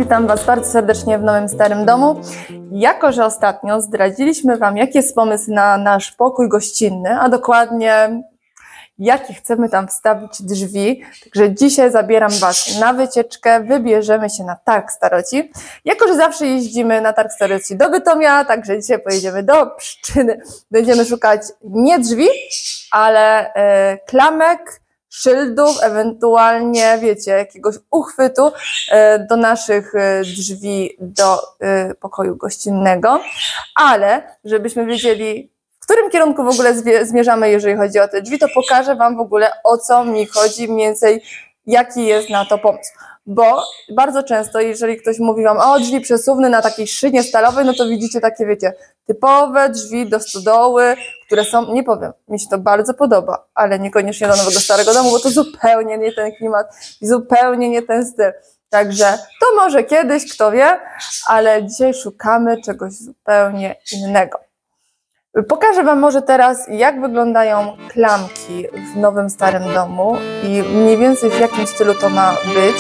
witam Was bardzo serdecznie w nowym starym domu. Jako że ostatnio zdradziliśmy Wam, jaki jest pomysł na nasz pokój gościnny, a dokładnie jakie chcemy tam wstawić drzwi, także dzisiaj zabieram Was na wycieczkę, wybierzemy się na Targ Staroci. Jako że zawsze jeździmy na Targ Staroci do Bytomia, także dzisiaj pojedziemy do Pszczyny. Będziemy szukać nie drzwi, ale klamek, szyldów, ewentualnie, wiecie, jakiegoś uchwytu do naszych drzwi do pokoju gościnnego, ale żebyśmy wiedzieli, w którym kierunku w ogóle zmierzamy, jeżeli chodzi o te drzwi, to pokażę Wam w ogóle, o co mi chodzi, mniej więcej jaki jest na to pomysł. Bo bardzo często, jeżeli ktoś mówi Wam o drzwi przesuwne na takiej szynie stalowej, no to widzicie takie, wiecie, typowe drzwi do stodoły, które są, nie powiem, mi się to bardzo podoba, ale niekoniecznie do nowego starego domu, bo to zupełnie nie ten klimat i zupełnie nie ten styl. Także to może kiedyś, kto wie, ale dzisiaj szukamy czegoś zupełnie innego. Pokażę Wam może teraz, jak wyglądają klamki w nowym starym domu i mniej więcej w jakim stylu to ma być.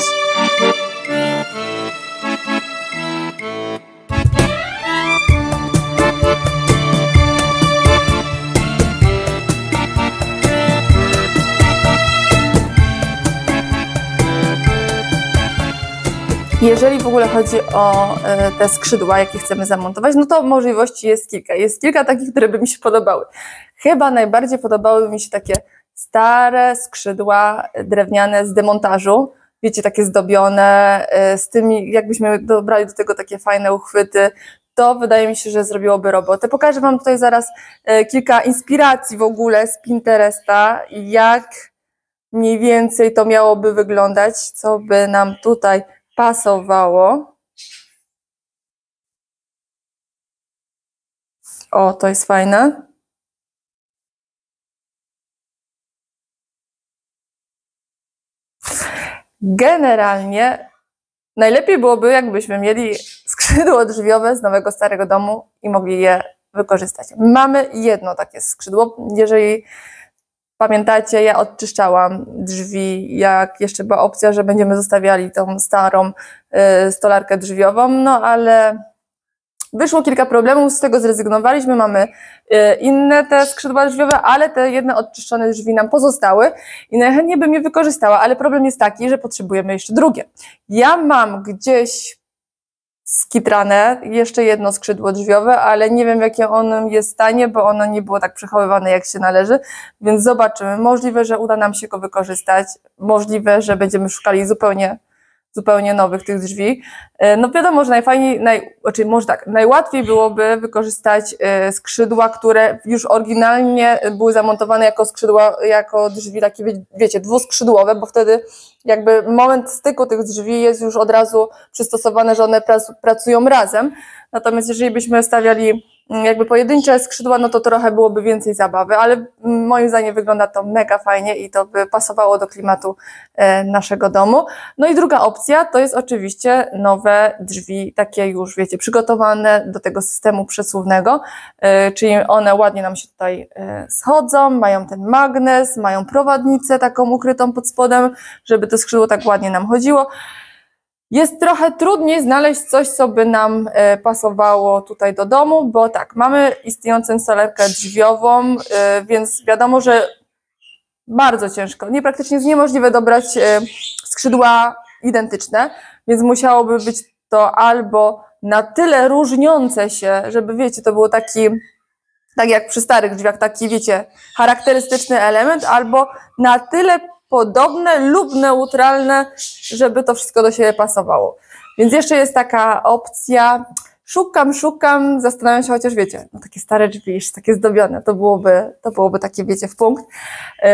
Jeżeli w ogóle chodzi o te skrzydła, jakie chcemy zamontować, no to możliwości jest kilka. Jest kilka takich, które by mi się podobały. Chyba najbardziej podobały mi się takie stare skrzydła drewniane z demontażu. Wiecie, takie zdobione, z tymi, jakbyśmy dobrali do tego takie fajne uchwyty, to wydaje mi się, że zrobiłoby robotę. Pokażę Wam tutaj zaraz kilka inspiracji w ogóle z Pinteresta, jak mniej więcej to miałoby wyglądać, co by nam tutaj pasowało. O, to jest fajne. Generalnie najlepiej byłoby, jakbyśmy mieli skrzydło drzwiowe z nowego starego domu i mogli je wykorzystać. Mamy jedno takie skrzydło. Jeżeli pamiętacie, ja odczyszczałam drzwi, jak jeszcze była opcja, że będziemy zostawiali tą starą stolarkę drzwiową, no ale wyszło kilka problemów, z tego zrezygnowaliśmy, mamy inne te skrzydła drzwiowe, ale te jedne odczyszczone drzwi nam pozostały i najchętniej bym je wykorzystała, ale problem jest taki, że potrzebujemy jeszcze drugie. Ja mam gdzieś skitrane jeszcze jedno skrzydło drzwiowe, ale nie wiem, w jakim ono jest stanie, bo ono nie było tak przechowywane, jak się należy, więc zobaczymy. Możliwe, że uda nam się go wykorzystać, możliwe, że będziemy szukali zupełnie nowych tych drzwi. No wiadomo, że najłatwiej byłoby wykorzystać skrzydła, które już oryginalnie były zamontowane jako skrzydła, jako drzwi takie, wiecie, dwuskrzydłowe, bo wtedy jakby moment styku tych drzwi jest już od razu przystosowany, że one pracują razem. Natomiast jeżeli byśmy stawiali jakby pojedyncze skrzydła, no to trochę byłoby więcej zabawy, ale moim zdaniem wygląda to mega fajnie i to by pasowało do klimatu naszego domu. No i druga opcja to jest oczywiście nowe drzwi, takie już, wiecie, przygotowane do tego systemu przesuwnego, czyli one ładnie nam się tutaj schodzą, mają ten magnes, mają prowadnicę taką ukrytą pod spodem, żeby to skrzydło tak ładnie nam chodziło. Jest trochę trudniej znaleźć coś, co by nam pasowało tutaj do domu, bo tak, mamy istniejącą stolarkę drzwiową, więc wiadomo, że bardzo ciężko, praktycznie jest niemożliwe dobrać skrzydła identyczne, więc musiałoby być to albo na tyle różniące się, żeby, wiecie, to było taki, tak jak przy starych drzwiach, taki, wiecie, charakterystyczny element, albo na tyle podobne lub neutralne, żeby to wszystko do siebie pasowało. Więc jeszcze jest taka opcja, szukam, zastanawiam się, chociaż wiecie, no takie stare drzwi, jeszcze takie zdobione, to byłoby takie, wiecie, w punkt,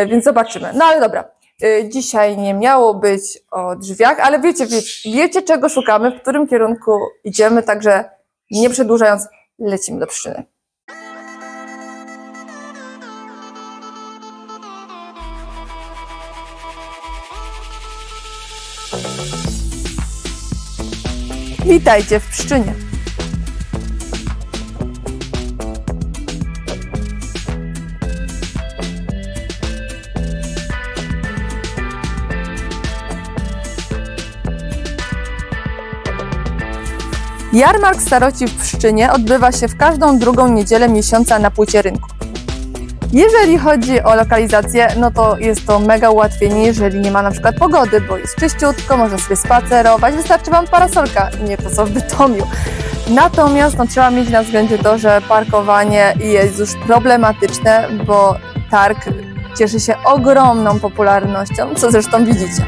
więc zobaczymy. No ale dobra, dzisiaj nie miało być o drzwiach, ale wiecie czego szukamy, w którym kierunku idziemy, także nie przedłużając, lecimy do Pszczyny. Witajcie w Pszczynie. Jarmark Staroci w Pszczynie odbywa się w każdą drugą niedzielę miesiąca na płycie rynku. Jeżeli chodzi o lokalizację, no to jest to mega ułatwienie, jeżeli nie ma na przykład pogody, bo jest czyściutko, można sobie spacerować, wystarczy Wam parasolka, nie to co w Bytomiu. Natomiast no, trzeba mieć na względzie to, że parkowanie jest już problematyczne, bo targ cieszy się ogromną popularnością, co zresztą widzicie.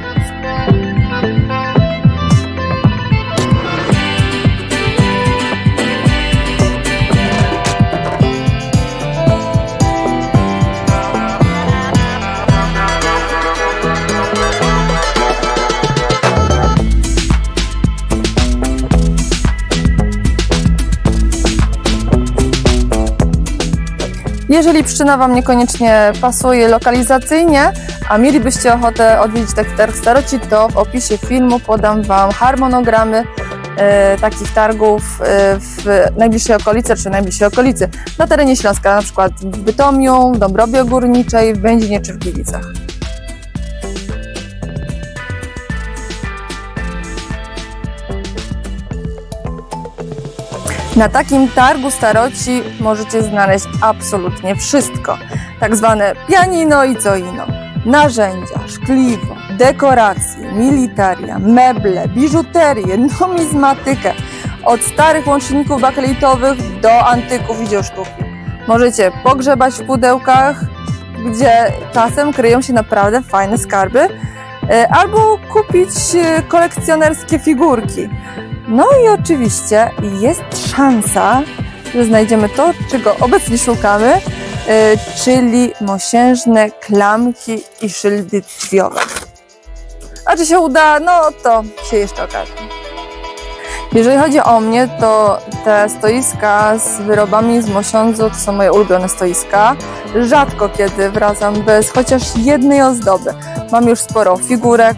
Jeżeli Pszczyna Wam niekoniecznie pasuje lokalizacyjnie, a mielibyście ochotę odwiedzić taki targ Staroci, to w opisie filmu podam Wam harmonogramy takich targów w najbliższej okolicy, czy najbliższej okolicy na terenie Śląska, na przykład w Bytomiu, w Dąbrowie Górniczej, w Będzinie czy w Gliwicach. Na takim targu Staroci możecie znaleźć absolutnie wszystko. Tak zwane pianino i co inno. Narzędzia, szkliwo, dekoracje, militaria, meble, biżuterię, numizmatykę. Od starych łączników bakelitowych do antyków i dzieł sztuki. Możecie pogrzebać w pudełkach, gdzie czasem kryją się naprawdę fajne skarby, albo kupić kolekcjonerskie figurki. No i oczywiście jest szansa, że znajdziemy to, czego obecnie szukamy, czyli mosiężne klamki i szyldy drzwiowe. A czy się uda, no to się jeszcze okaże. Jeżeli chodzi o mnie, to te stoiska z wyrobami z mosiądzu to są moje ulubione stoiska. Rzadko kiedy wracam bez chociaż jednej ozdoby. Mam już sporo figurek.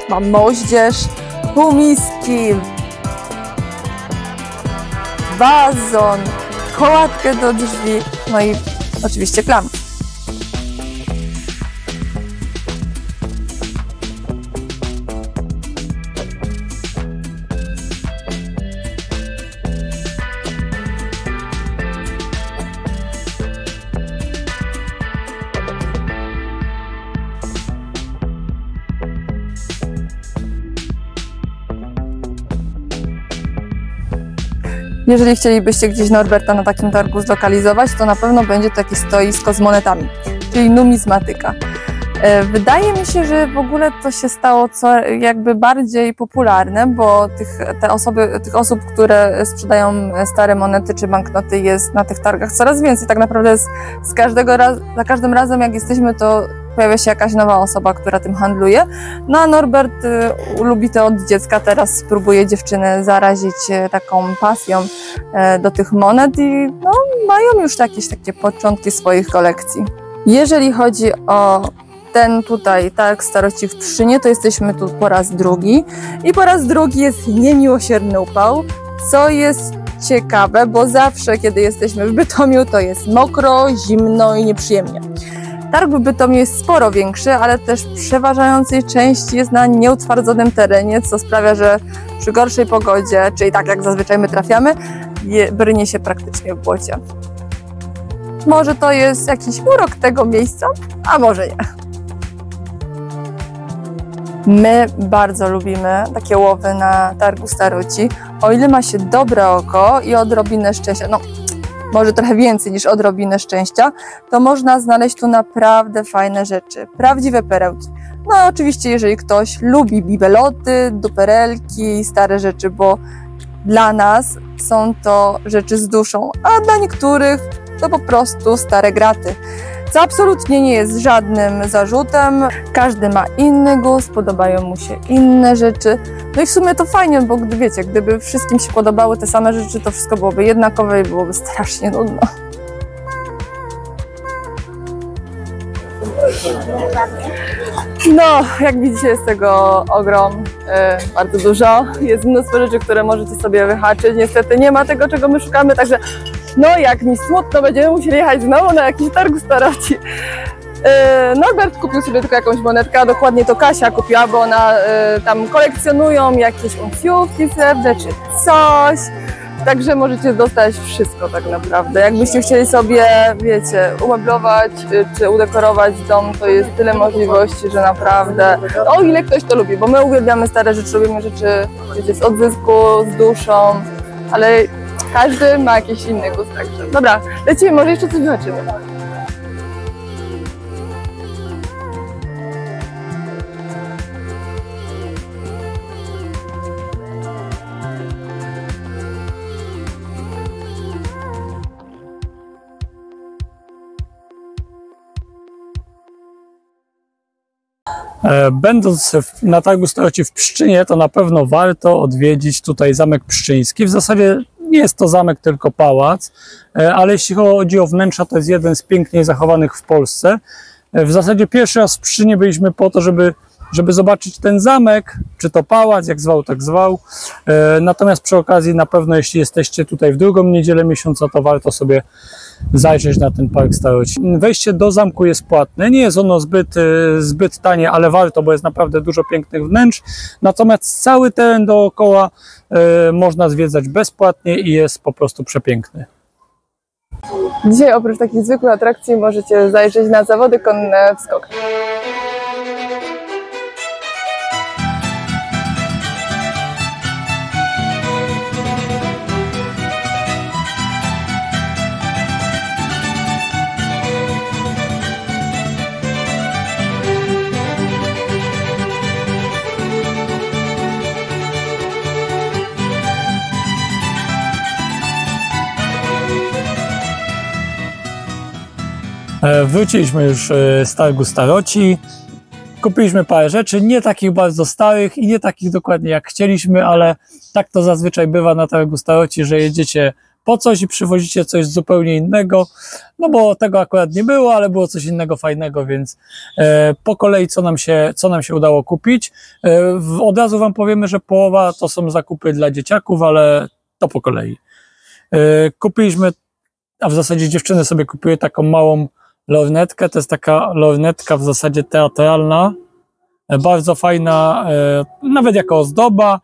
Mam moździerz, półmiski, wazon, kołatkę do drzwi, no i oczywiście klamki. Jeżeli chcielibyście gdzieś Norberta na takim targu zlokalizować, to na pewno będzie to jakieś stoisko z monetami, czyli numizmatyka. Wydaje mi się, że w ogóle to się stało jakby bardziej popularne, bo tych osób, które sprzedają stare monety czy banknoty jest na tych targach coraz więcej. Tak naprawdę za każdym razem jak jesteśmy, to pojawia się jakaś nowa osoba, która tym handluje. No a Norbert lubi to od dziecka, teraz spróbuje dziewczynę zarazić taką pasją do tych monet i no, mają już jakieś takie początki swoich kolekcji. Jeżeli chodzi o ten tutaj targ Staroci w Pszczynie, to jesteśmy tu po raz drugi i po raz drugi jest niemiłosierny upał, co jest ciekawe, bo zawsze kiedy jesteśmy w Bytomiu, to jest mokro, zimno i nieprzyjemnie. Targ w Bytomiu jest sporo większy, ale też w przeważającej części jest na nieutwardzonym terenie, co sprawia, że przy gorszej pogodzie, czyli tak jak zazwyczaj my trafiamy, brynie się praktycznie w błocie. Może to jest jakiś urok tego miejsca, a może nie. My bardzo lubimy takie łowy na targu Staroci. O ile ma się dobre oko i odrobinę szczęścia, no może trochę więcej niż odrobinę szczęścia, to można znaleźć tu naprawdę fajne rzeczy, prawdziwe perełki. No oczywiście, jeżeli ktoś lubi bibeloty, duperelki, stare rzeczy, bo dla nas są to rzeczy z duszą, a dla niektórych to po prostu stare graty. Co absolutnie nie jest żadnym zarzutem. Każdy ma inny gust, podobają mu się inne rzeczy. No i w sumie to fajnie, bo wiecie, gdyby wszystkim się podobały te same rzeczy, to wszystko byłoby jednakowe i byłoby strasznie nudno. No, jak widzicie, jest tego ogrom, bardzo dużo. Jest mnóstwo rzeczy, które możecie sobie wyhaczyć. Niestety nie ma tego, czego my szukamy, także no jak mi smutno, będziemy musieli jechać znowu na jakiś targ Staroci. Norbert kupił sobie tylko jakąś monetkę, a dokładnie to Kasia kupiła, bo ona tam kolekcjonują jakieś uncjówki srebrne czy coś. Także możecie dostać wszystko tak naprawdę. Jakbyście chcieli sobie, wiecie, umeblować czy udekorować dom, to jest tyle możliwości, że naprawdę, o ile ktoś to lubi, bo my uwielbiamy stare rzeczy, robimy rzeczy, wiecie, z odzysku, z duszą, ale każdy ma jakiś inny gust, także. Dobra, lecimy, może jeszcze coś zobaczymy. Będąc na targu staroci w Pszczynie, to na pewno warto odwiedzić tutaj Zamek Pszczyński. W zasadzie nie jest to zamek, tylko pałac, ale jeśli chodzi o wnętrza, to jest jeden z piękniej zachowanych w Polsce. W zasadzie pierwszy raz w Pszczynie byliśmy po to, żeby zobaczyć ten zamek, czy to pałac, jak zwał, tak zwał. Natomiast przy okazji na pewno, jeśli jesteście tutaj w drugą niedzielę miesiąca, to warto sobie zajrzeć na ten park staroci. Wejście do zamku jest płatne, nie jest ono zbyt tanie, ale warto, bo jest naprawdę dużo pięknych wnętrz. Natomiast cały teren dookoła można zwiedzać bezpłatnie i jest po prostu przepiękny. Dzisiaj oprócz takich zwykłych atrakcji możecie zajrzeć na zawody konne w skokach. Wróciliśmy już z targu staroci, kupiliśmy parę rzeczy, nie takich bardzo starych i nie takich dokładnie jak chcieliśmy, ale tak to zazwyczaj bywa na targu staroci, że jedziecie po coś i przywozicie coś zupełnie innego, no bo tego akurat nie było, ale było coś innego fajnego, więc po kolei co nam się udało kupić. Od razu wam powiemy, że połowa to są zakupy dla dzieciaków, ale to po kolei. Kupiliśmy, a w zasadzie dziewczyny sobie kupiły taką małą lornetkę, to jest taka lornetka w zasadzie teatralna, bardzo fajna, nawet jako ozdoba,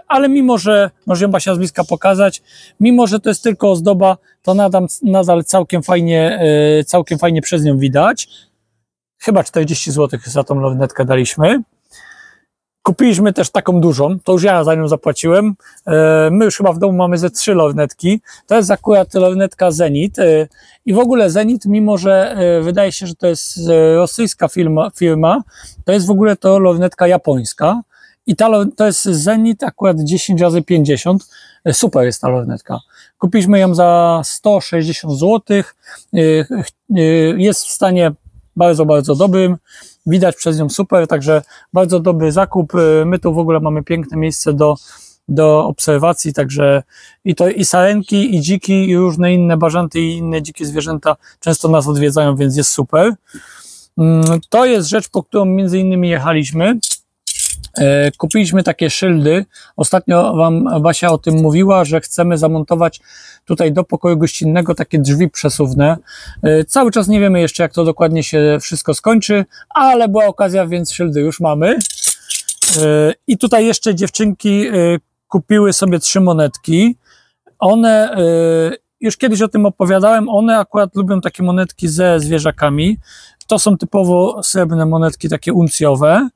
ale mimo, że, może ją Basia z bliska pokazać, mimo, że to jest tylko ozdoba, to nadal całkiem fajnie przez nią widać. Chyba 40 zł za tą lornetkę daliśmy. Kupiliśmy też taką dużą, to już ja za nią zapłaciłem. My już chyba w domu mamy ze 3 lornetki. To jest akurat lornetka Zenit. I w ogóle Zenit, mimo że wydaje się, że to jest rosyjska firma, to jest w ogóle to lornetka japońska. I to jest Zenit akurat 10x50. Super jest ta lornetka. Kupiliśmy ją za 160 zł. Jest w stanie bardzo, bardzo dobrym. Widać przez nią super, także bardzo dobry zakup. My tu w ogóle mamy piękne miejsce do obserwacji, także i sarenki, i dziki, i różne inne bażanty, i inne dzikie zwierzęta często nas odwiedzają, więc jest super. To jest rzecz, po którą między innymi jechaliśmy. Kupiliśmy takie szyldy. Ostatnio wam Basia o tym mówiła, że chcemy zamontować tutaj do pokoju gościnnego takie drzwi przesuwne. Cały czas nie wiemy jeszcze, jak to dokładnie się wszystko skończy, ale była okazja, więc szyldy już mamy. I tutaj jeszcze dziewczynki kupiły sobie 3 monetki. One, już kiedyś o tym opowiadałem, one akurat lubią takie monetki ze zwierzakami. To są typowo srebrne monetki, takie uncjowe.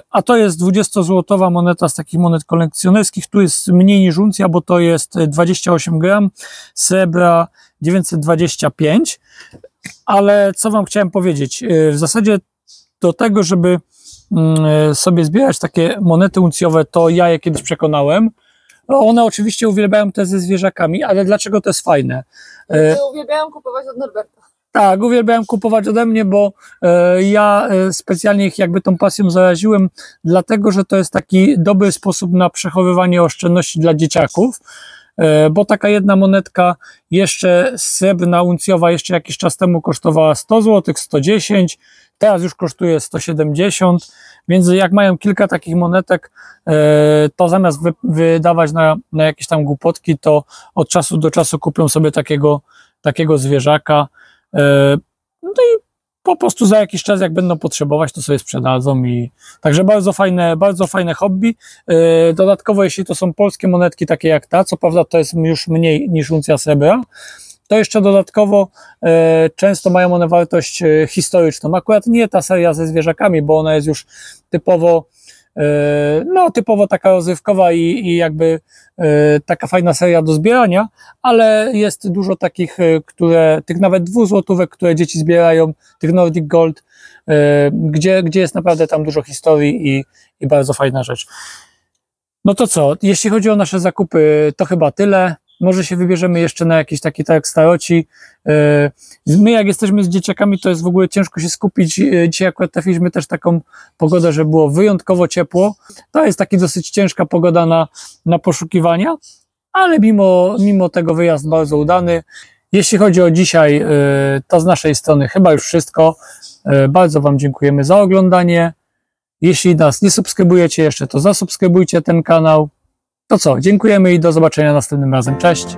A to jest 20-złotowa moneta z takich monet kolekcjonerskich. Tu jest mniej niż uncja, bo to jest 28 gram, srebra 925. Ale co wam chciałem powiedzieć? W zasadzie do tego, żeby sobie zbierać takie monety uncjowe, to ja je kiedyś przekonałem. One oczywiście uwielbiają te ze zwierzakami, ale dlaczego to jest fajne? Uwielbiają kupować od Norberta. Tak, uwielbiałem kupować ode mnie, bo ja specjalnie ich jakby tą pasją zaraziłem, dlatego że to jest taki dobry sposób na przechowywanie oszczędności dla dzieciaków, bo taka jedna monetka jeszcze srebrna, uncjowa jeszcze jakiś czas temu kosztowała 100 zł, 110, teraz już kosztuje 170, więc jak mają kilka takich monetek, to zamiast wydawać na jakieś tam głupotki, to od czasu do czasu kupią sobie takiego zwierzaka. No i po prostu za jakiś czas, jak będą potrzebować, to sobie sprzedadzą i także bardzo fajne hobby. Dodatkowo, jeśli to są polskie monetki takie jak ta, co prawda to jest już mniej niż uncja srebra, to jeszcze dodatkowo często mają one wartość historyczną. Akurat nie ta seria ze zwierzakami, bo ona jest już typowo taka rozrywkowa i jakby taka fajna seria do zbierania, ale jest dużo takich, tych nawet 2 złotówek, które dzieci zbierają, tych Nordic Gold, gdzie jest naprawdę tam dużo historii i bardzo fajna rzecz. No to co, jeśli chodzi o nasze zakupy, to chyba tyle. Może się wybierzemy jeszcze na jakiś taki targ staroci. My jak jesteśmy z dzieciakami, to jest w ogóle ciężko się skupić. Dzisiaj akurat trafiliśmy też taką pogodę, że było wyjątkowo ciepło. To jest taki dosyć ciężka pogoda na poszukiwania, ale mimo tego wyjazd bardzo udany. Jeśli chodzi o dzisiaj, to z naszej strony chyba już wszystko. Bardzo Wam dziękujemy za oglądanie. Jeśli nas nie subskrybujecie jeszcze, to zasubskrybujcie ten kanał. To co, dziękujemy i do zobaczenia następnym razem. Cześć!